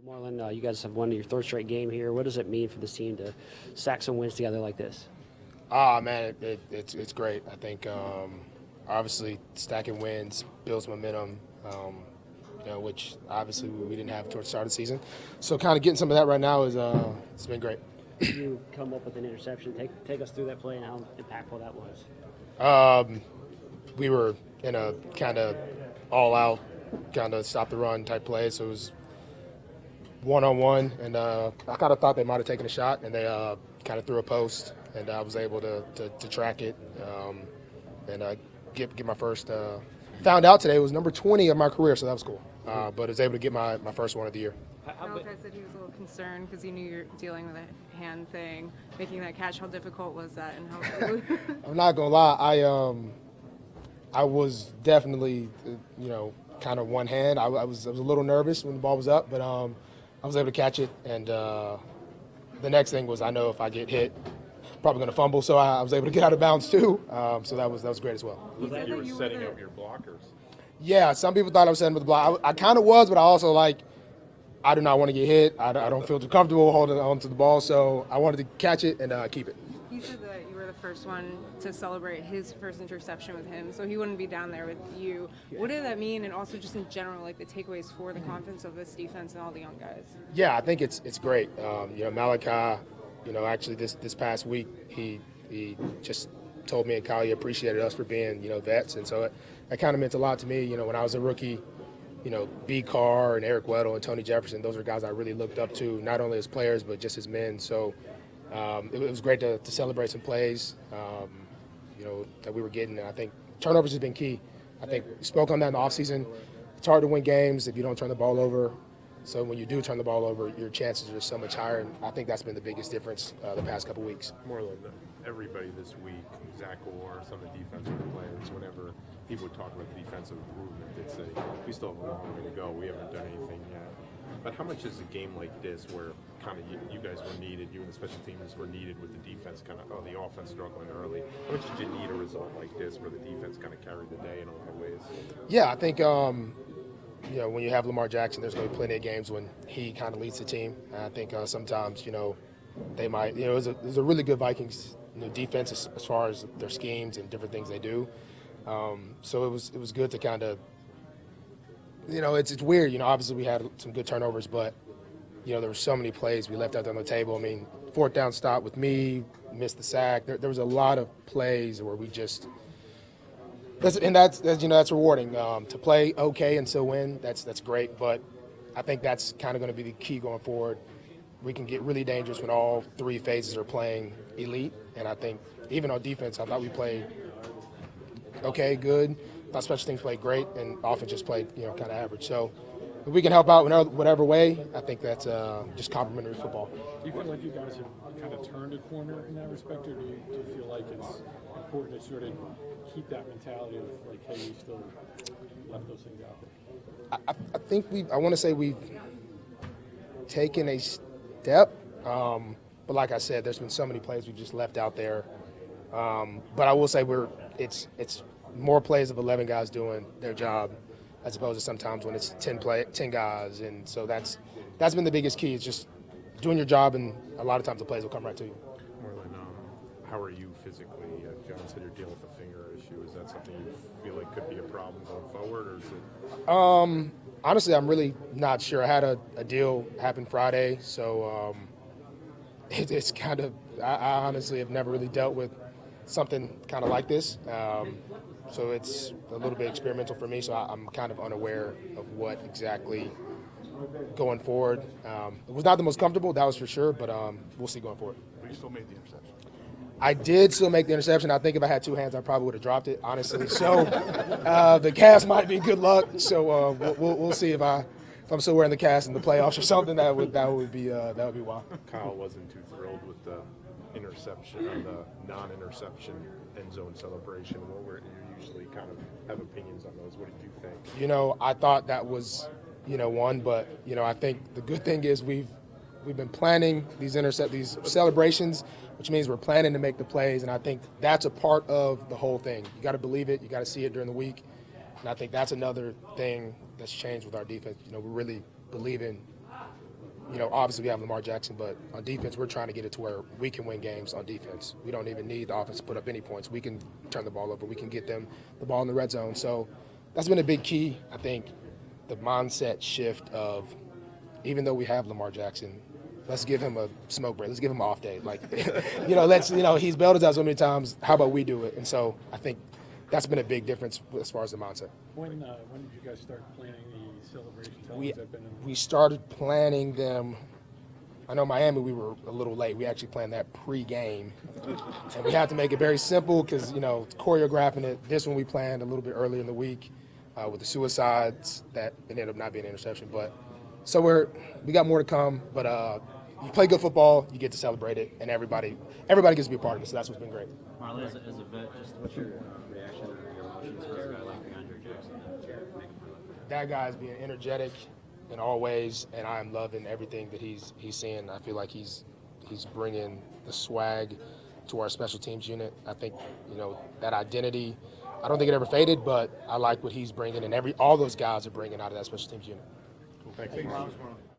Marlon, you guys have won your third straight game here. What does it mean for this team to stack some wins together like this? Man, it's great. I think obviously stacking wins builds momentum, which obviously we didn't have towards the start of the season. So kind of getting some of that right now is it's been great. You come up with an interception. Take us through that play and how impactful that was. We were in a kind of all-out, kind of stop-the-run type play, so it was one-on-one, and I kind of thought they might have taken a shot, and they kind of threw a post, and I was able to track it and get my first. Found out today it was number 20 of my career, so that was cool. But I was able to get my first one of the year. Malachi said he was a little concerned because he knew you're dealing with a hand thing, making that catch. How difficult was that, and how? I'm not gonna lie, I was definitely, kind of one hand. I was a little nervous when the ball was up, but I was able to catch it. And the next thing was I know if I get hit, probably gonna fumble, so I was able to get out of bounds too. So that was great as well. You were setting up your blockers. Yeah, some people thought I was setting up the block. I kind of was, but I also I do not want to get hit. I don't feel too comfortable holding on to the ball, so I wanted to catch it and keep it. He said that you were the first one to celebrate his first interception with him, so he wouldn't be down there with you. What did that mean, and also just in general, the takeaways for the confidence of this defense and all the young guys? Yeah, I think it's great. Malachi, actually this past week he just told me and Kyle he appreciated us for being vets, and so that kind of meant a lot to me. When I was a rookie. B. Carr and Eric Weddle and Tony Jefferson, those are guys I really looked up to, not only as players but just as men. So it was great to celebrate some plays, that we were getting. And I think turnovers has been key. I think we spoke on that in the offseason. It's hard to win games if you don't turn the ball over. So when you do turn the ball over, your chances are so much higher. And I think that's been the biggest difference the past couple weeks. Marlon, everybody this week, Zach or some of the defensive players, whenever people would talk about the defensive improvement, they'd say, we still have a long way to go. We haven't done anything yet. But how much is a game like this where kind of you guys were needed, you and the special teams were needed with the defense the offense struggling early? How much did you need a result like this where the defense kind of carried the day in a lot of ways? Yeah, I think, when you have Lamar Jackson, there's going to be plenty of games when he kind of leads the team. And I think sometimes, they might, it was a really good Vikings defense as far as their schemes and different things they do. So it was good to kind of, it's weird. Obviously we had some good turnovers, but, there were so many plays we left out on the table. I mean, fourth down stop with me, missed the sack. There was a lot of plays where we just – that's rewarding. To play okay and still win, that's great. But I think that's kind of going to be the key going forward. We can get really dangerous when all three phases are playing elite. And I think even on defense, I thought we played okay, good. I thought special teams played great, and offense just played, kind of average. So if we can help out in whatever way, I think that's just complementary football. Do you feel like you guys have kind of turned a corner in that respect, or do you feel like it's important to sort of keep that mentality of hey, we still left those things out there? I think I want to say we've taken a step, but like I said, there's been so many plays we've just left out there. But I will say it's more plays of 11 guys doing their job as opposed to sometimes when it's 10 guys, and so that's been the biggest key. It's just doing your job, and a lot of times the plays will come right to you. Marlon, how are you physically? John said you're dealing with a finger issue. Is that something you feel like could be a problem going forward, or is it? Honestly, I'm really not sure. I had a deal happen Friday, so it's kind of I honestly have never really dealt with something kind of like this. So it's a little bit experimental for me, so I'm kind of unaware of what exactly going forward. It was not the most comfortable, that was for sure, but we'll see going forward. But you still made the interception. I did still make the interception. I think if I had two hands, I probably would have dropped it, honestly. So the cast might be good luck. So we'll see if I'm still wearing the cast in the playoffs or something. That would be wild. Kyle wasn't too thrilled with the interception or the non-interception end zone celebration. What were you usually kind of have opinions on those? What did you think? I thought that was one, but I think the good thing is we've been planning these celebrations, which means we're planning to make the plays, and I think that's a part of the whole thing. You got to believe it. You got to see it during the week, and I think that's another thing that's changed with our defense. We really believe in obviously we have Lamar Jackson, but on defense, we're trying to get it to where we can win games on defense. We don't even need the offense to put up any points. We can turn the ball over. We can get them the ball in the red zone. So that's been a big key. I think the mindset shift of, even though we have Lamar Jackson, let's give him a smoke break. Let's give him an off day. Like, he's bailed us out so many times. How about we do it? And so I think that's been a big difference as far as the mindset. When did you guys start planning the celebrations? How long has that been in? We started planning them. I know Miami, we were a little late. We actually planned that pre-game. And we had to make it very simple because, choreographing it. This one we planned a little bit earlier in the week with the suicides that it ended up not being an interception. But so we got more to come. But you play good football, you get to celebrate it, and everybody gets to be a part of it. So that's what's been great. Marlon, as a vet, just what's your reaction or your emotions to a guy like DeAndre Jackson to make him look? That guy's being energetic in all ways, and I'm loving everything that he's seeing. I feel like he's bringing the swag to our special teams unit. I think that identity. I don't think it ever faded, but I like what he's bringing, and all those guys are bringing out of that special teams unit. Thank you.